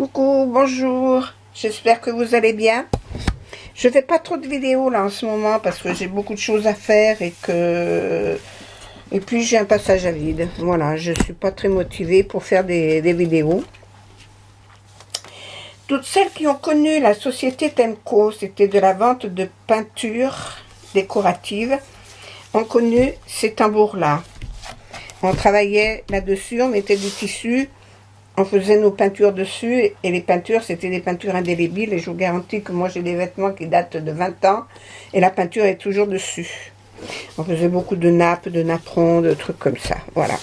Coucou, bonjour, j'espère que vous allez bien. Je fais pas trop de vidéos là en ce moment parce que j'ai beaucoup de choses à faire et puis j'ai un passage à vide. Voilà, je suis pas très motivée pour faire des vidéos. Toutes celles qui ont connu la société Temco, c'était de la vente de peinture décorative, ont connu ces tambours là. On travaillait là-dessus, on mettait du tissu, on faisait nos peintures dessus, et les peintures, c'était des peintures indélébiles, et je vous garantis que moi j'ai des vêtements qui datent de 20 ans, et la peinture est toujours dessus. On faisait beaucoup de nappes, de napperons, de trucs comme ça, voilà.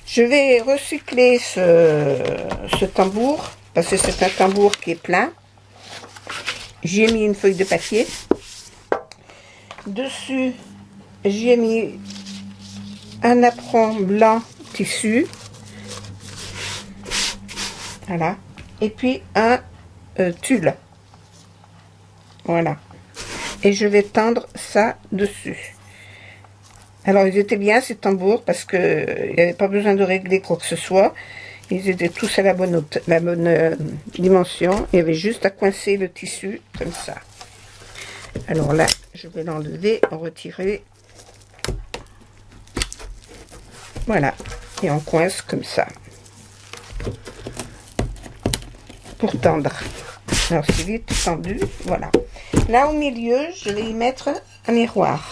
Je vais recycler ce tambour, parce que c'est un tambour qui est plein. J'y ai mis une feuille de papier. Dessus, j'y ai mis un napperon blanc tissu. Voilà. Et puis un tulle. Voilà. Et je vais tendre ça dessus. Alors, ils étaient bien, ces tambours, parce que il n'y avait pas besoin de régler quoi que ce soit. Ils étaient tous à la bonne dimension. Il y avait juste à coincer le tissu, comme ça. Alors là, je vais l'enlever, en retirer. Voilà. Et on coince comme ça. Pour tendre. Alors c'est vite tendu, voilà. Là au milieu, je vais y mettre un miroir.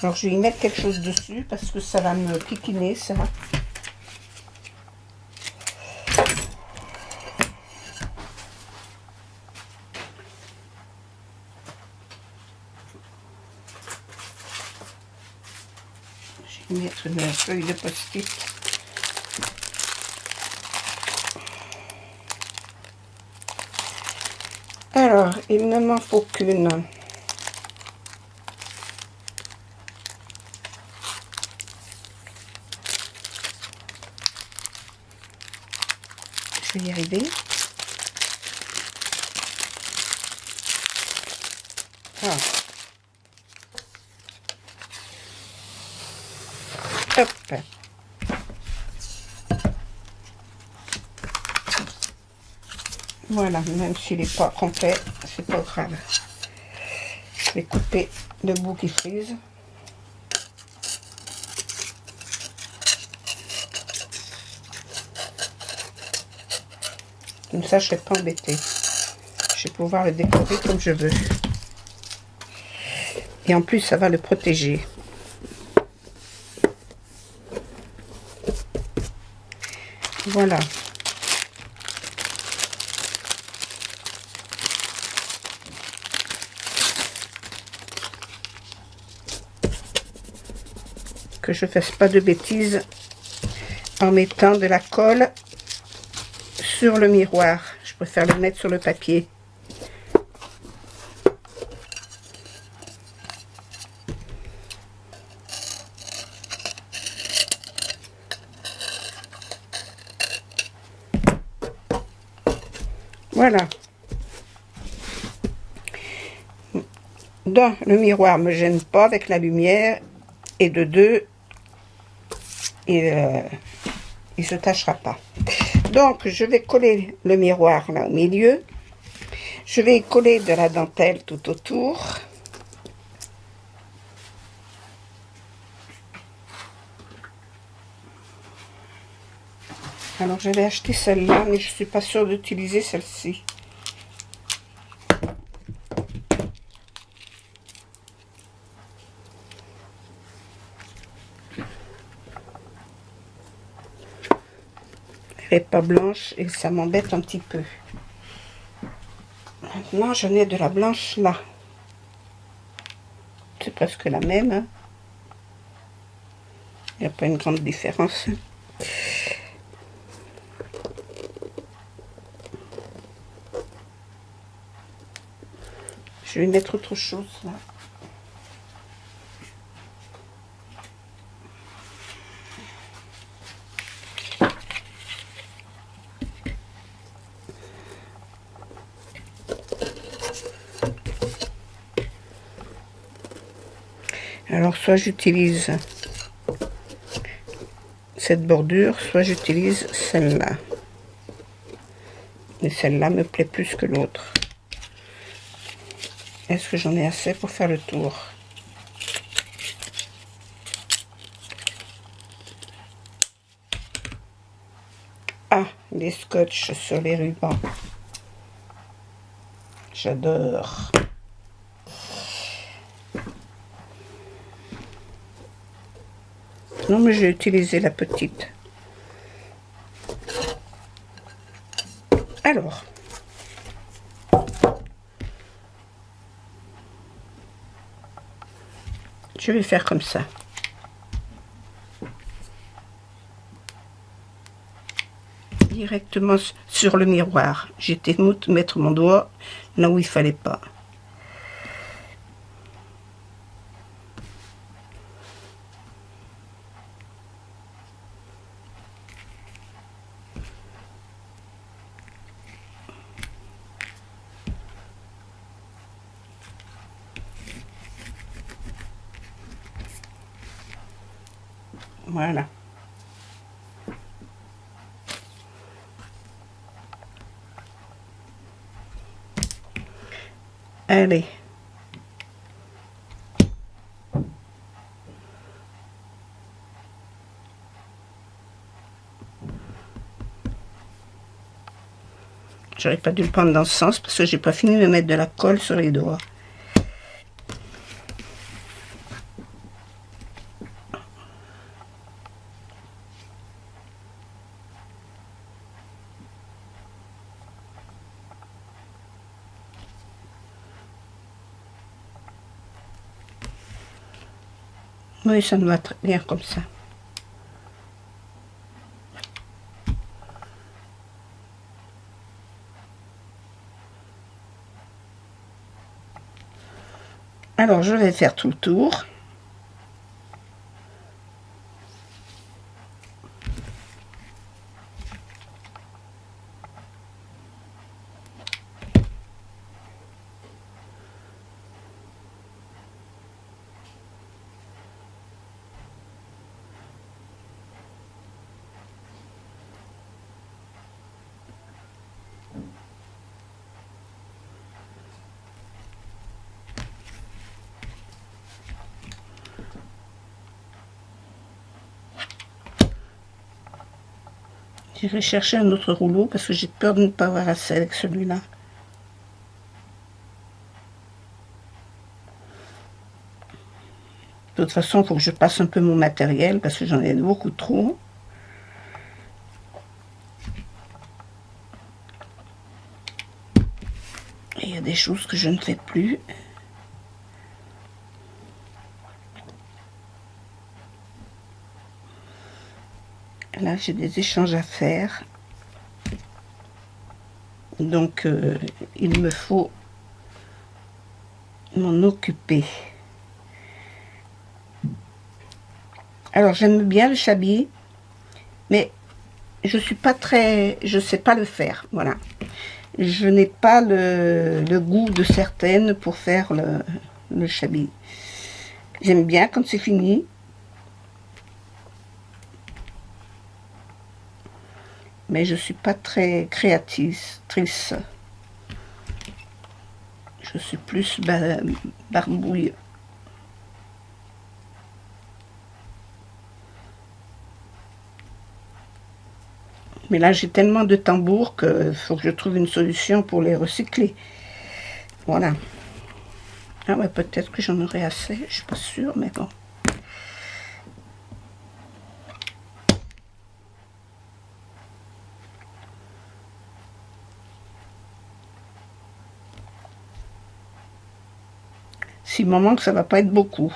Alors je vais y mettre quelque chose dessus parce que ça va me piquiner ça. Je vais y mettre une feuille de post-it. Alors, il ne m'en faut qu'une. Je vais y arriver. Ah. Hop. Voilà, même s'il n'est pas complet, c'est pas grave. Je vais couper le bout qui frise. Comme ça, je ne serai pas embêtée. Je vais pouvoir le décorer comme je veux. Et en plus, ça va le protéger. Voilà. Que je fasse pas de bêtises en mettant de la colle sur le miroir. Je préfère le mettre sur le papier. Voilà. D'un, le miroir me gêne pas avec la lumière, et de deux, il se tachera pas. Donc je vais coller le miroir là au milieu. Je vais coller de la dentelle tout autour. Alors j'avais acheté celle-là, mais je suis pas sûre d'utiliser celle-ci. Elle n'est pas blanche et ça m'embête un petit peu. Maintenant j'en ai de la blanche là. C'est presque la même. Hein. Il n'y a pas une grande différence. Je vais mettre autre chose là. Alors soit j'utilise cette bordure, soit j'utilise celle-là. Mais celle-là me plaît plus que l'autre. Est-ce que j'en ai assez pour faire le tour? Ah, les scotch sur les rubans. J'adore. Non, mais j'ai utilisé la petite. Alors, je vais faire comme ça. Directement sur le miroir. J'étais mettre mon doigt là où il fallait pas. Voilà. Allez. J'aurais pas dû le prendre dans ce sens parce que j'ai pas fini de mettre de la colle sur les doigts. Oui, ça me va très bien comme ça. Alors, je vais faire tout le tour. J'irai chercher un autre rouleau parce que j'ai peur de ne pas avoir assez avec celui-là. De toute façon, il faut que je passe un peu mon matériel parce que j'en ai beaucoup trop. Et il y a des choses que je ne fais plus. Là, j'ai des échanges à faire. Donc, il me faut m'en occuper. Alors, j'aime bien le chablis, mais je suis pas très... Je sais pas le faire, voilà. Je n'ai pas le goût de certaines pour faire le chablis. J'aime bien quand c'est fini. Mais je suis pas très créatrice. Je suis plus barbouille. Mais là, j'ai tellement de tambours qu'il faut que je trouve une solution pour les recycler. Voilà. Ah ouais, peut-être que j'en aurai assez. Je suis pas sûre, mais bon. S'il m'en manque, ça va pas être beaucoup.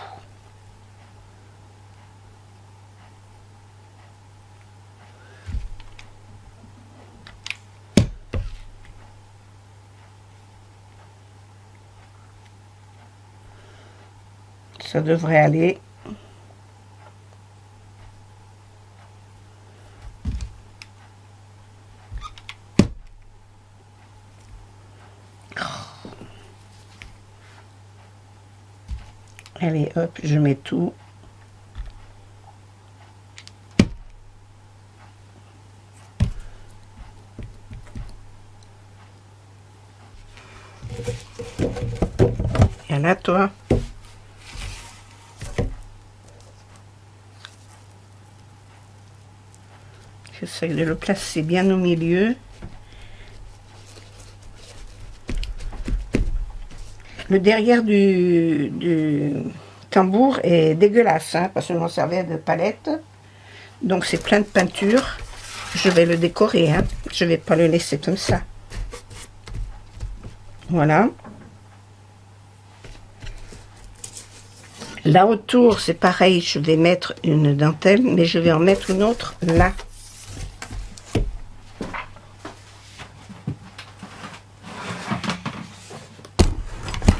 Ça devrait aller. Allez, hop, je mets tout. Voilà, toi. J'essaie de le placer bien au milieu. Le derrière du tambour est dégueulasse, hein, parce que je m'en servais de palette. Donc c'est plein de peinture. Je vais le décorer, hein. Je vais pas le laisser comme ça. Voilà. Là autour, c'est pareil, je vais mettre une dentelle, mais je vais en mettre une autre là.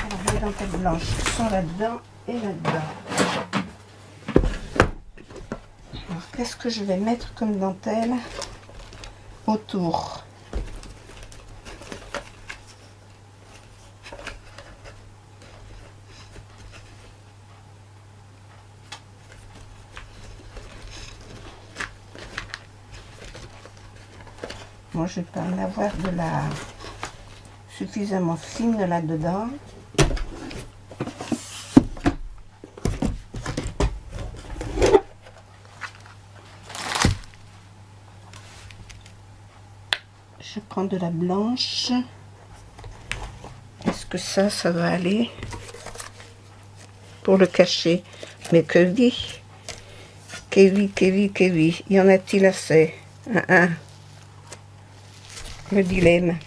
Alors, les dentelles blanches sont là-dedans et là-dedans. Alors, qu'est-ce que je vais mettre comme dentelle autour? Moi, je vais pas en avoir de la suffisamment fine là-dedans. Je prends de la blanche. Est-ce que ça va aller pour le cacher? Mais que oui, que oui, que oui, que oui. Y en a-t-il assez? Le dilemme.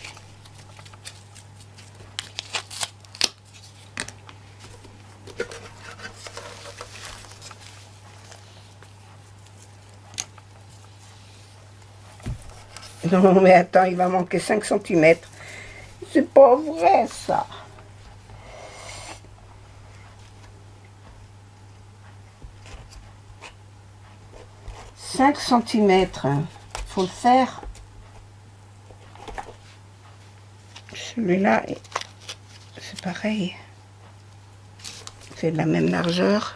Non, mais attends, il va manquer 5 cm. C'est pas vrai, ça. « 5 centimètres. Faut le faire. Celui-là, c'est pareil. C'est de la même largeur.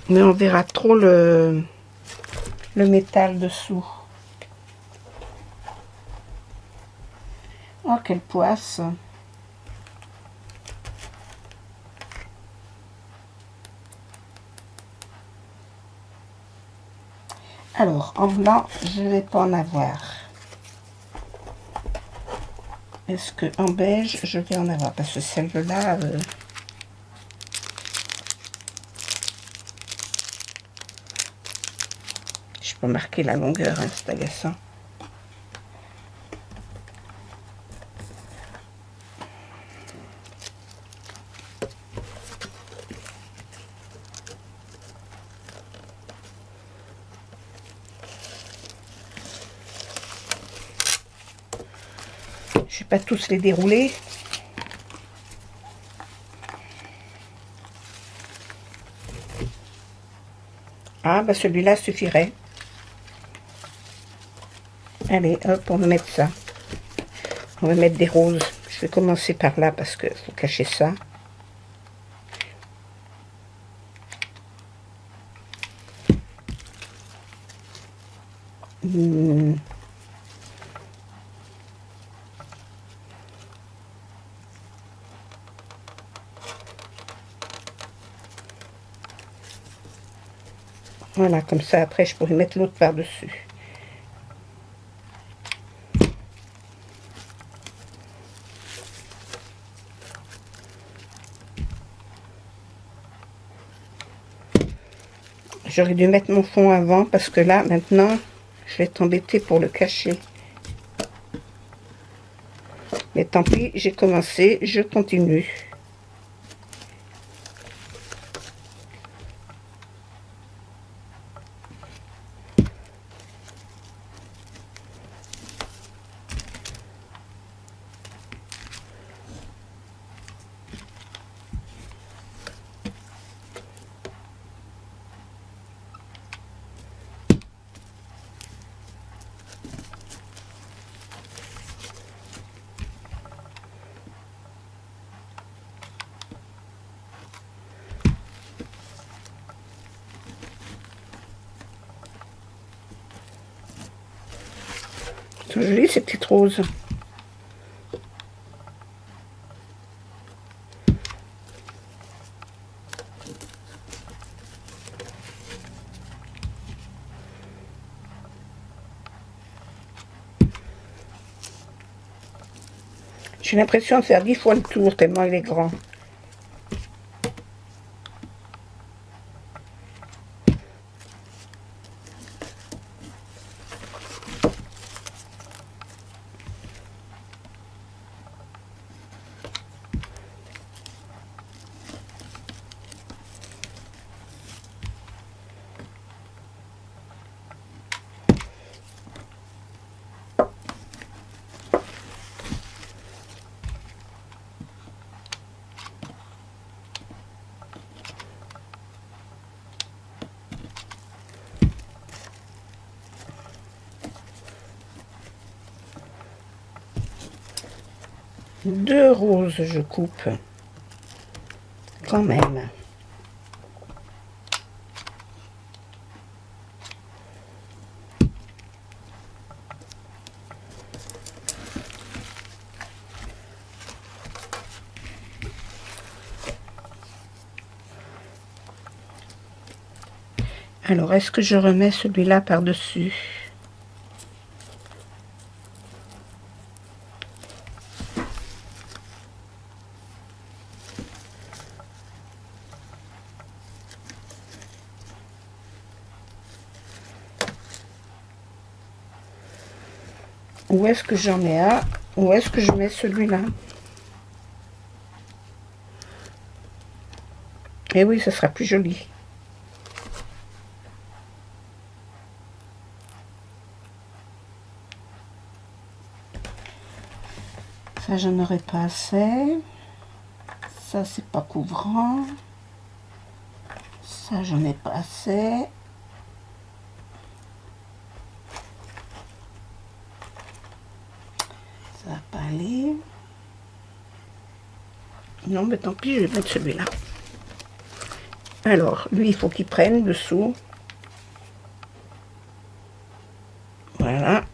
Mais on verra trop le métal dessous. Oh, quelle poisse! Alors, en blanc, je ne vais pas en avoir. Est-ce que en beige, je vais en avoir? Parce que celle-là... je peux marquer la longueur, hein, c'est agaçant. Je vais pas tous les dérouler. Ah, bah celui-là suffirait. Allez, hop, on va mettre ça. On va mettre des roses. Je vais commencer par là parce qu'il faut cacher ça. Voilà, comme ça, après, je pourrais mettre l'autre par-dessus. J'aurais dû mettre mon fond avant, parce que là, maintenant, je vais être embêtée pour le cacher. Mais tant pis, j'ai commencé, je continue. Elles sont jolies ces petites roses. J'ai l'impression de faire 10 fois le tour tellement il est grand. Deux roses, je coupe. Quand même. Alors, est-ce que je remets celui-là par-dessus? Où est-ce que j'en mets un? Où est-ce que je mets celui-là? Eh oui, ce sera plus joli. Ça, j'en aurai pas assez. Ça, c'est pas couvrant. Ça, j'en ai pas assez. Ça va pas aller. Non, mais tant pis, je vais mettre celui-là. Alors, lui, il faut qu'il prenne dessous. Voilà.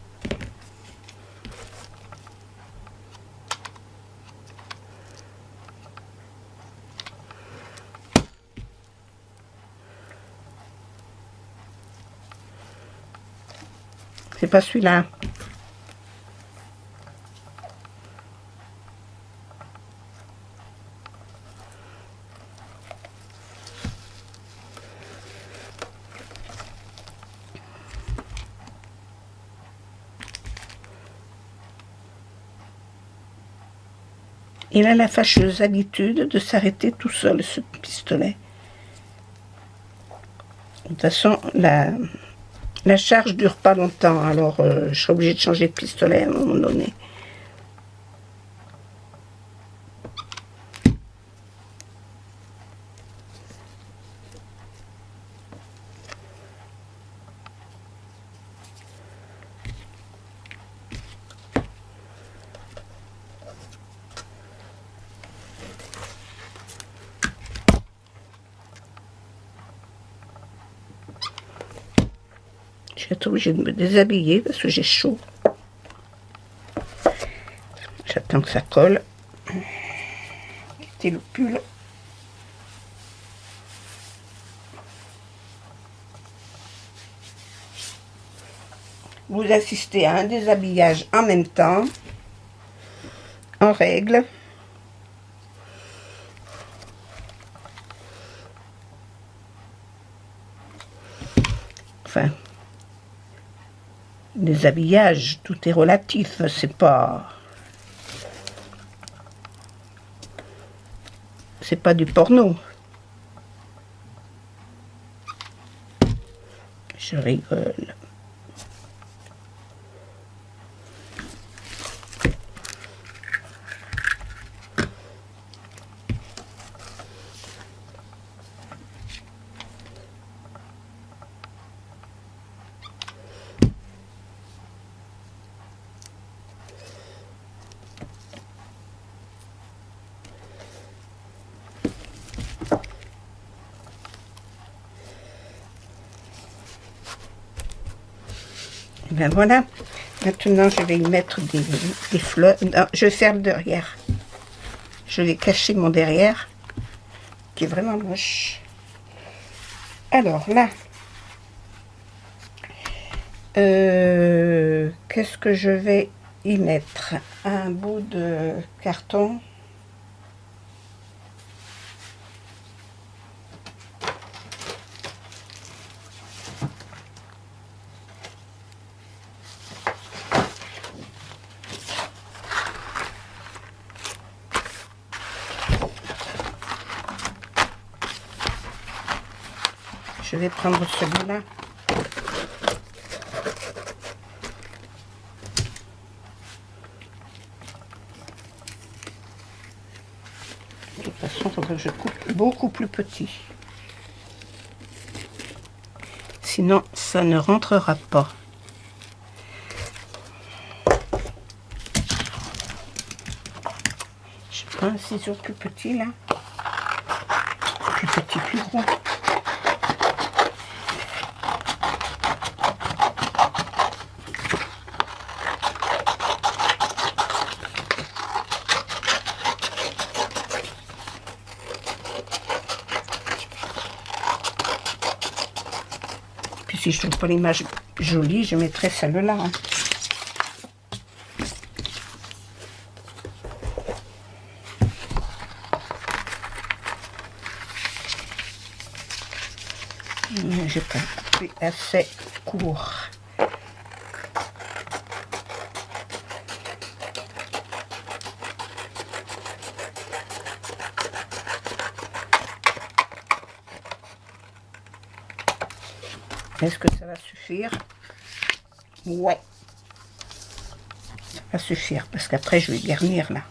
C'est pas celui-là. Il a la fâcheuse habitude de s'arrêter tout seul, ce pistolet. De toute façon, la charge dure pas longtemps, alors je serai obligée de changer de pistolet à un moment donné. Je vais être obligée de me déshabiller parce que j'ai chaud. J'attends que ça colle. Quitter le pull. Vous assistez à un déshabillage en même temps, en règle. Enfin, déshabillage, tout est relatif, c'est pas du porno. Je rigole. Ben voilà, maintenant je vais y mettre des fleurs. Non, je vais faire le derrière. Je vais cacher mon derrière, qui est vraiment moche. Alors là, qu'est-ce que je vais y mettre un bout de carton. Je vais prendre celui-là. De toute façon, il faudrait que je coupe beaucoup plus petit. Sinon, ça ne rentrera pas. Je prends un ciseau plus petit là. Plus petit, plus gros. Puis si je trouve pas l'image jolie, je mettrai celle-là. Hein. J'ai pas coupé assez court. Est-ce que ça va suffire? Ouais. Ça va suffire parce qu'après je vais garnir là.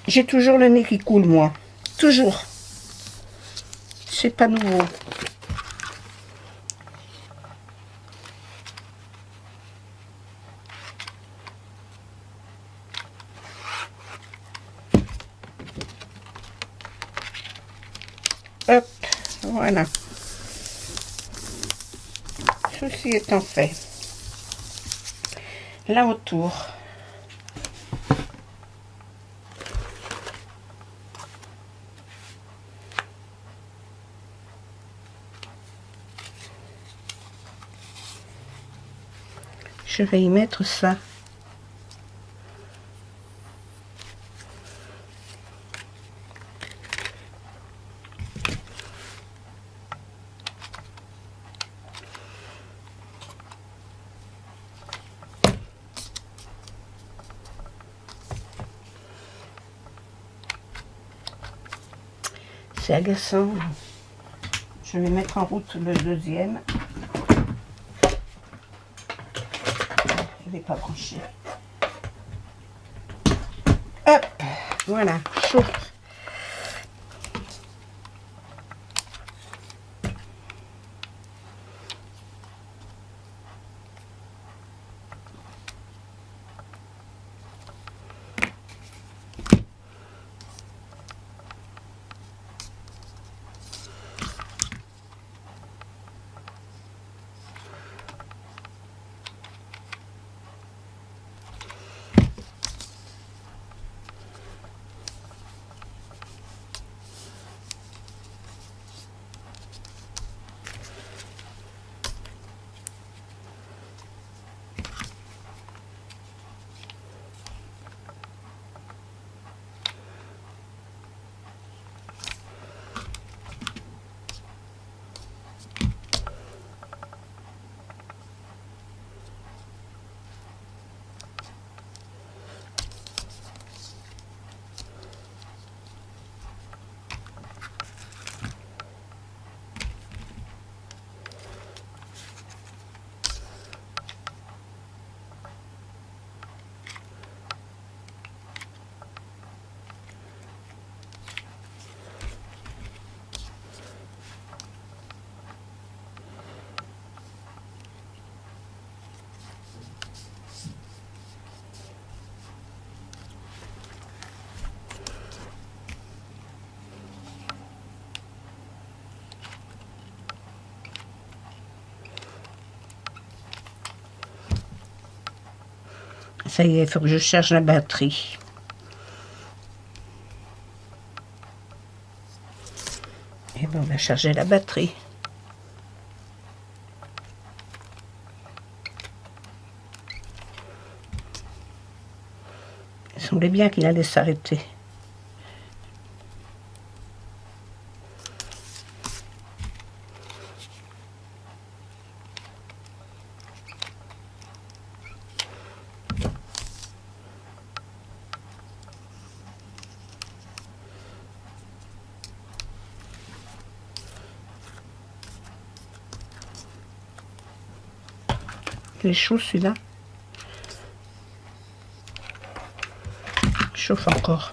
J'ai toujours le nez qui coule, moi. Toujours. C'est pas nouveau. Hop, voilà. Ceci étant fait. Là autour. Je vais y mettre ça. C'est agaçant. Je vais mettre en route le deuxième. Je ne vais pas brancher. Hop, voilà, chaud. Ça y est, il faut que je charge la batterie. à charger la batterie. Il semblait bien qu'il allait s'arrêter. Il est chaud celui-là. Chauffe encore.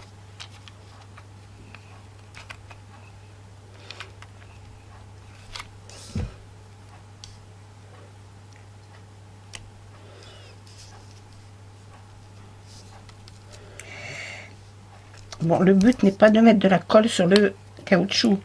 Bon, le but n'est pas de mettre de la colle sur le caoutchouc.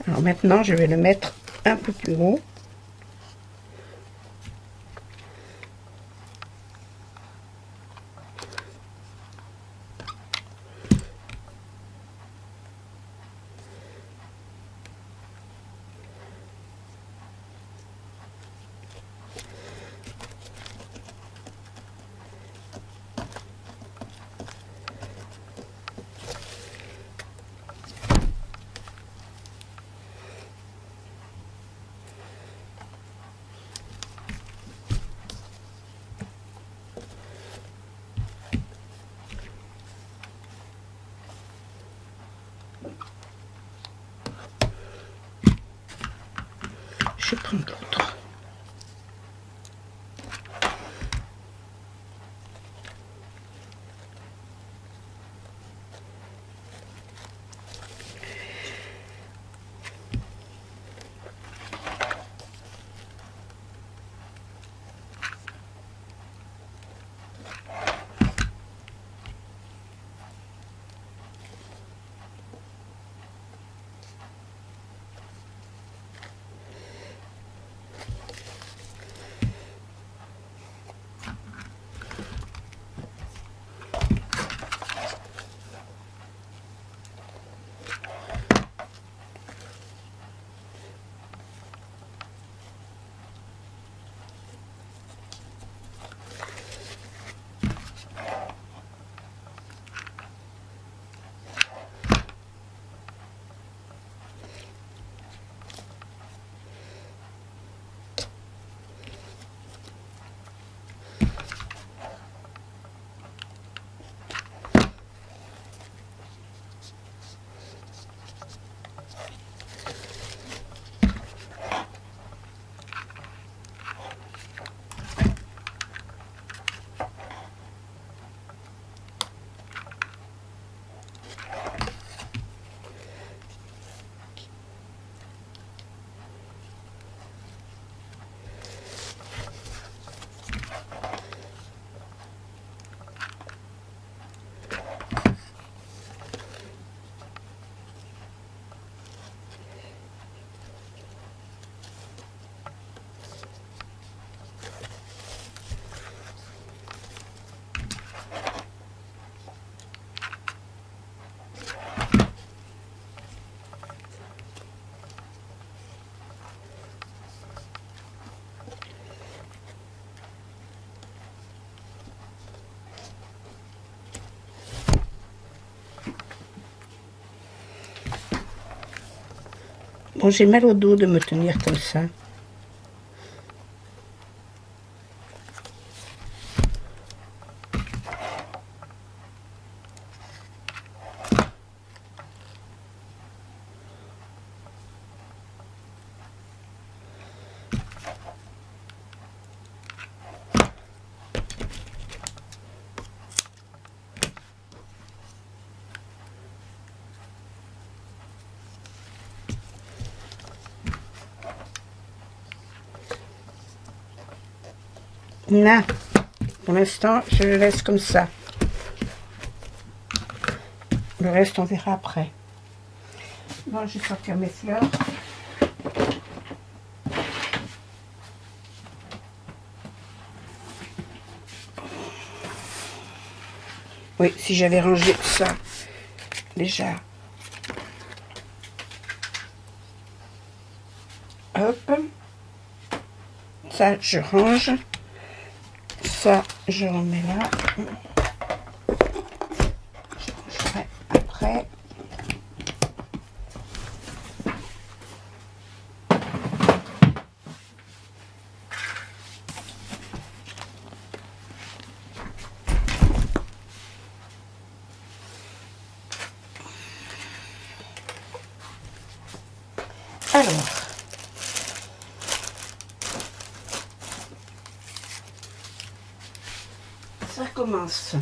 Alors maintenant, je vais le mettre un peu plus haut. Je vais prendre l'autre. Bon, j'ai mal au dos de me tenir comme ça. Là, pour l'instant, je le laisse comme ça. Le reste, on verra après. Bon, je vais sortir mes fleurs. Oui, si j'avais rangé ça, déjà. Hop. Ça, je range. Ça, je remets là. Je rangerai après. Alors, ça commence.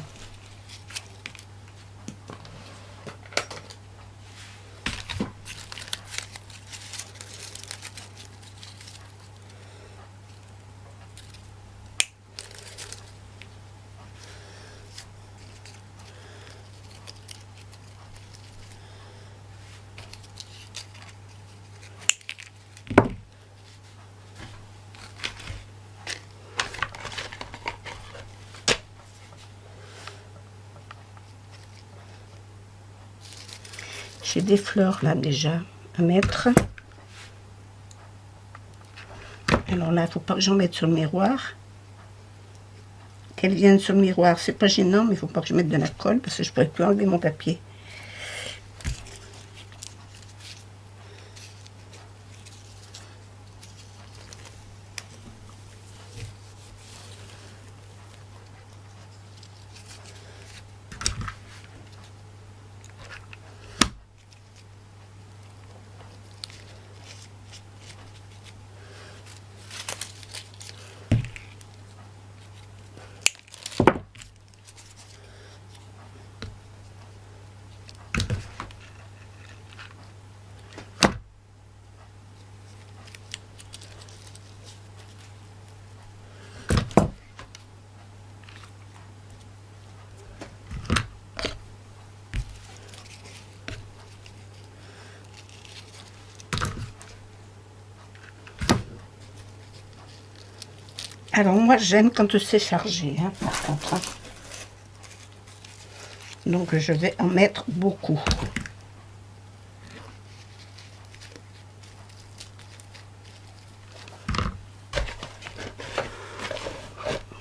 J'ai des fleurs là déjà à mettre. Alors là, il ne faut pas que j'en mette sur le miroir. Qu'elles viennent sur le miroir, c'est pas gênant, mais il ne faut pas que je mette de la colle parce que je ne pourrais plus enlever mon papier. Alors moi j'aime quand c'est chargé, hein, par contre. Hein. Donc je vais en mettre beaucoup.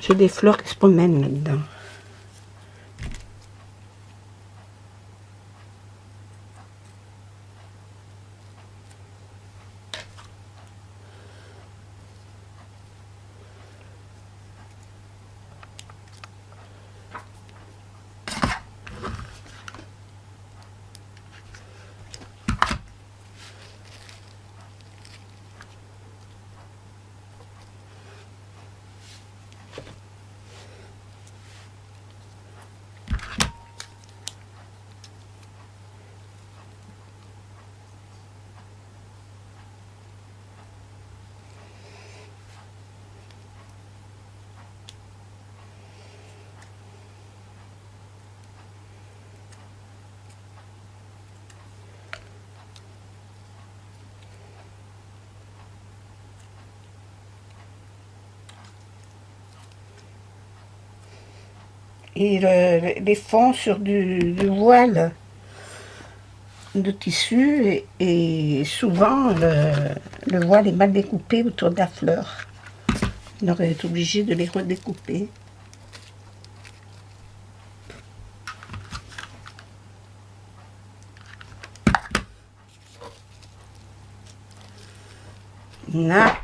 J'ai des fleurs qui se promènent là-dedans. Et les fonds sur du voile de tissu et souvent le voile est mal découpé autour de la fleur. On aurait été obligé de les redécouper. Là.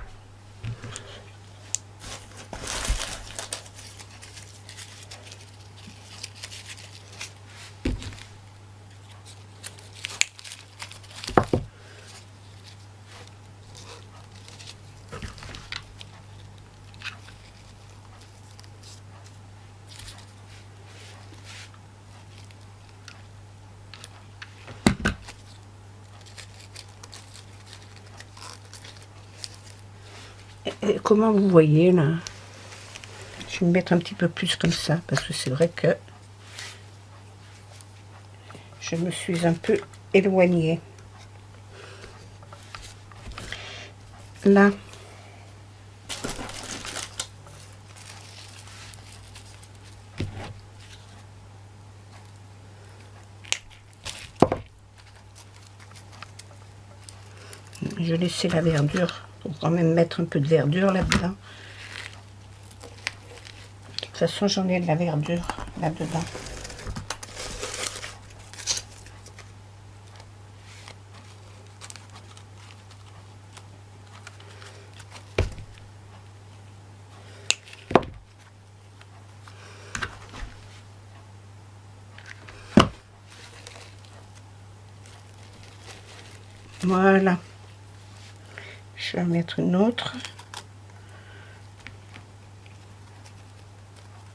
Et comment vous voyez là? Je vais me mettre un petit peu plus comme ça, parce que c'est vrai que je me suis un peu éloignée. Là, je laissais la verdure pour quand même mettre un peu de verdure là-dedans. De toute façon, j'en ai de la verdure là-dedans. Voilà. Je vais en mettre une autre.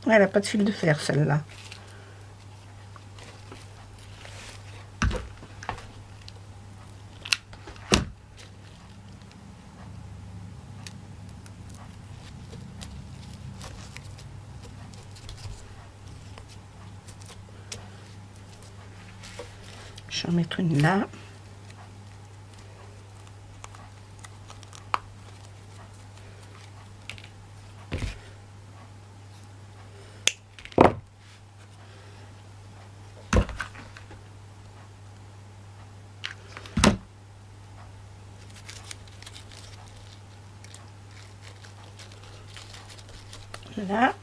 Elle n'a pas de fil de fer, celle-là. Je vais en mettre une là. Là.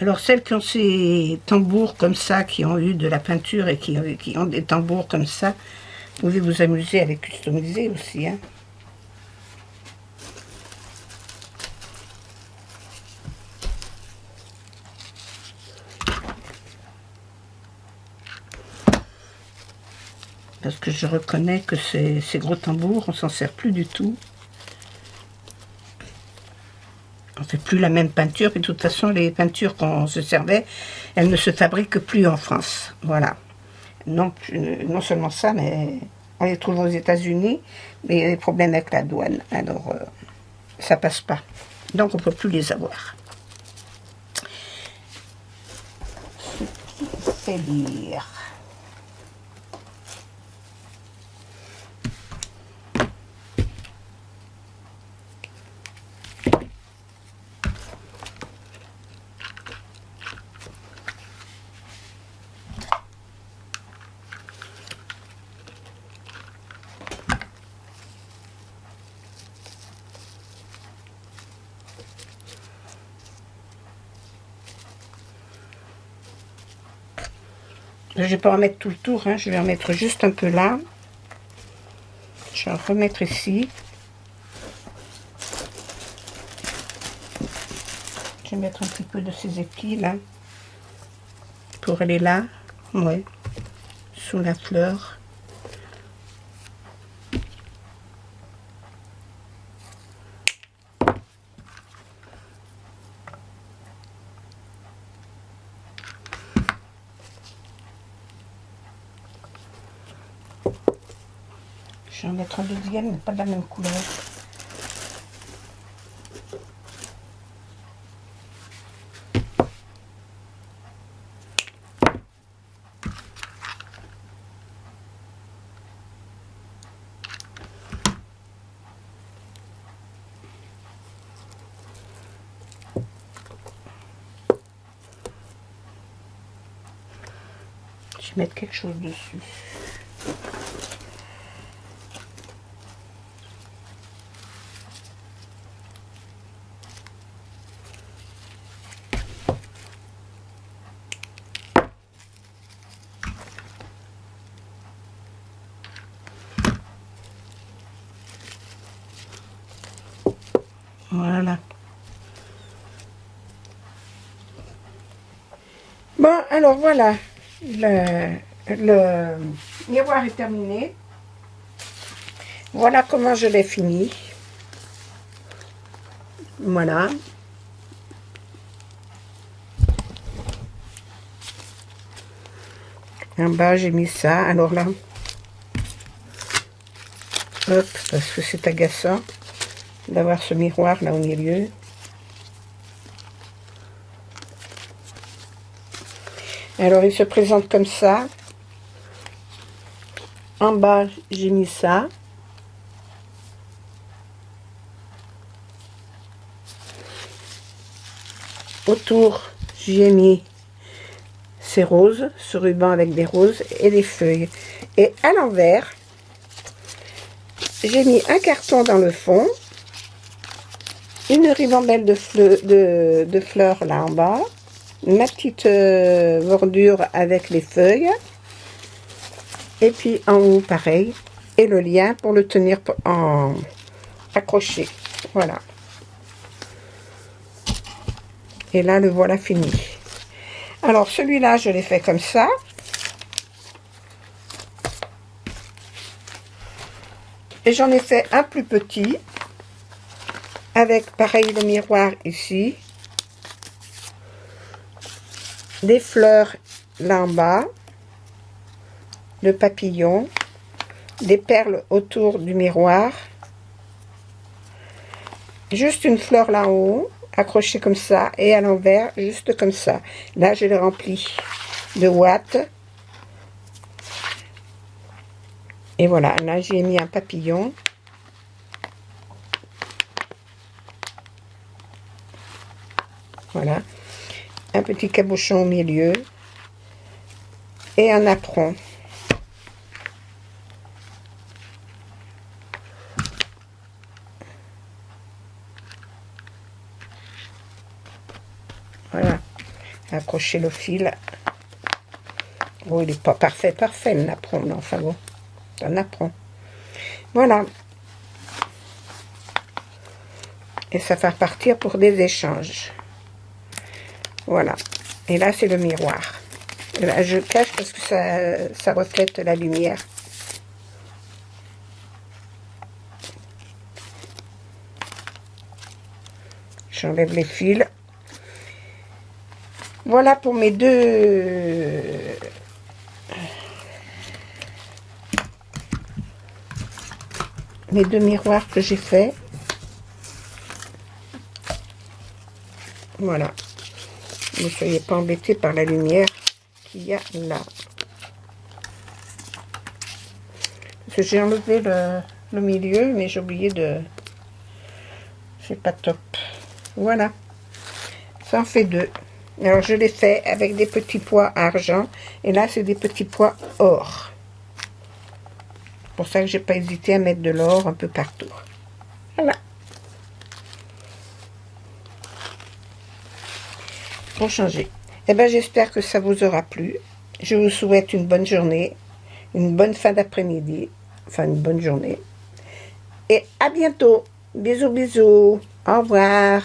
Alors celles qui ont ces tambours comme ça, qui ont eu de la peinture et qui ont des tambours comme ça, vous pouvez vous amuser à les customiser aussi, hein. Parce que je reconnais que ces gros tambours, on s'en sert plus du tout. On fait plus la même peinture, et de toute façon, les peintures qu'on se servait, elles ne se fabriquent plus en France. Voilà. Non seulement ça, mais on les trouve aux États-Unis, mais il y a des problèmes avec la douane. Alors, ça passe pas. Donc, on ne peut plus les avoir. Ce qui fait lire. Je ne vais pas en mettre tout le tour, hein. Je vais en mettre juste un peu là. Je vais en remettre ici. Je vais mettre un petit peu de ces épis là. Pour aller là. Ouais. Sous la fleur. Je vais en mettre un deuxième, mais pas de la même couleur. Je vais mettre quelque chose dessus. Voilà. Bon, alors voilà. Le miroir est terminé. Voilà comment je l'ai fini. Voilà. En bas, j'ai mis ça. Alors là, hop, parce que c'est agaçant d'avoir ce miroir là au milieu. Alors, il se présente comme ça. En bas, j'ai mis ça. Autour, j'ai mis ces roses, ce ruban avec des roses et des feuilles. Et à l'envers, j'ai mis un carton dans le fond, une ribambelle de fleurs là en bas, ma petite bordure avec les feuilles, et puis en haut pareil, et le lien pour le tenir en accroché. Voilà. Et là, le voilà fini. Alors, celui-là, je l'ai fait comme ça. Et j'en ai fait un plus petit. Avec, pareil, le miroir ici. Des fleurs là en bas. Le papillon. Des perles autour du miroir. Juste une fleur là en haut. Accroché comme ça, et à l'envers, juste comme ça. Là, je l'ai rempli de ouate. Et voilà, là, j'ai mis un papillon. Voilà. Un petit cabochon au milieu. Et un apron. Voilà. Accrocher le fil. Oh, il n'est pas parfait, le napperon. Non, enfin bon, c'est un napperon. Voilà. Et ça va partir pour des échanges. Voilà. Et là, c'est le miroir. Et là, je cache parce que ça reflète la lumière. J'enlève les fils. Voilà pour mes deux miroirs que j'ai fait. Voilà. Ne soyez pas embêtés par la lumière qu'il y a là. Parce que j'ai enlevé le milieu, mais j'ai oublié de... C'est pas top. Voilà. Ça en fait deux. Alors, je l'ai fait avec des petits pois argent. Et là, c'est des petits pois or. C'est pour ça que j'ai pas hésité à mettre de l'or un peu partout. Voilà. Pour changer. Eh bien, j'espère que ça vous aura plu. Je vous souhaite une bonne journée. Une bonne fin d'après-midi. Enfin, une bonne journée. Et à bientôt. Bisous, bisous. Au revoir.